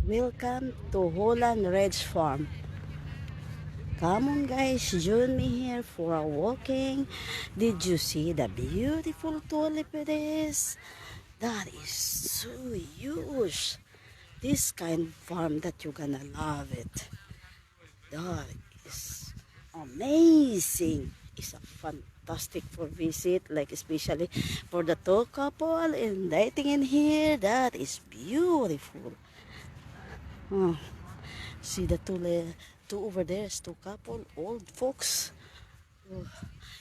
Welcome to Holland Red's Farm. Come on guys, join me here for a walking. Did you see the beautiful tulip it is? That is so huge. This kind of farm that you're gonna love it. That is amazing. It's a fantastic for visit, like especially for the tall couple and dating in here. That is beautiful. Oh, see the two over there is two couple, old folks. Oh,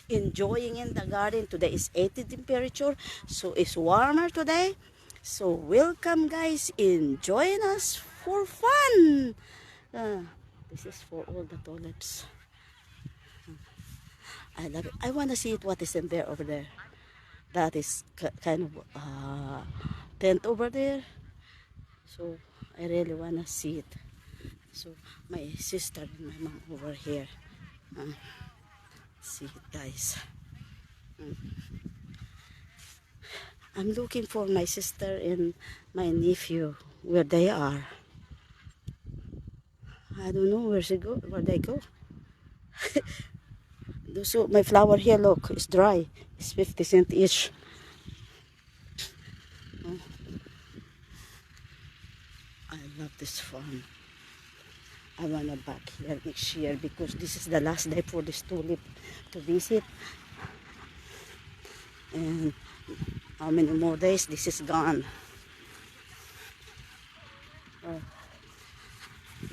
enjoying in the garden. Today is 80 temperature, so it's warmer today. So welcome guys, enjoying us for fun. This is for all the tulips. I love it. I want to see it. What is in there over there? That is kind of tent over there. So I really want to see it. So my sister and my mom over here. See it guys. I'm looking for my sister and my nephew. Where they are. I don't know where they go. So my flower here, look, it's dry. It's 50 cents each. Oh, I love this farm. I wanna back here next year because this is the last day for this tulip to visit. And how many more days this is gone. Oh,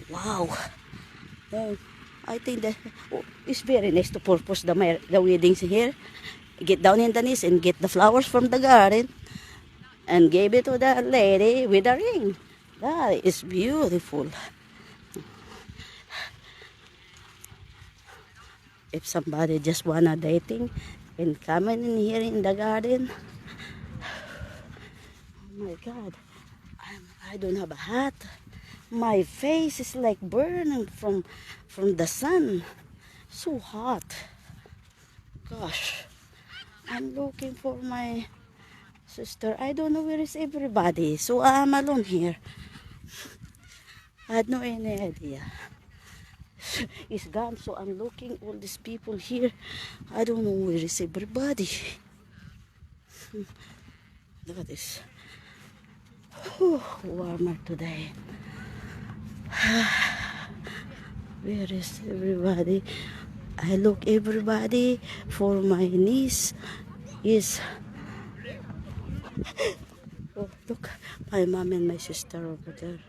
wow. I think that it's very nice to purpose the weddings here. Get down in the knees and get the flowers from the garden and give it to the lady with a ring. That is beautiful. If somebody just wanna dating and coming in here in the garden, oh my God, I don't have a hat. My face is like burning from the sun. So hot. Gosh, I'm looking for my sister. I don't know where is everybody. So I'm alone here. I had no any idea. It's gone. So I'm looking all these people here. I don't know where is everybody. That is warmer today. Where is everybody? I look everybody for my niece is oh, look, my mom and my sister over there.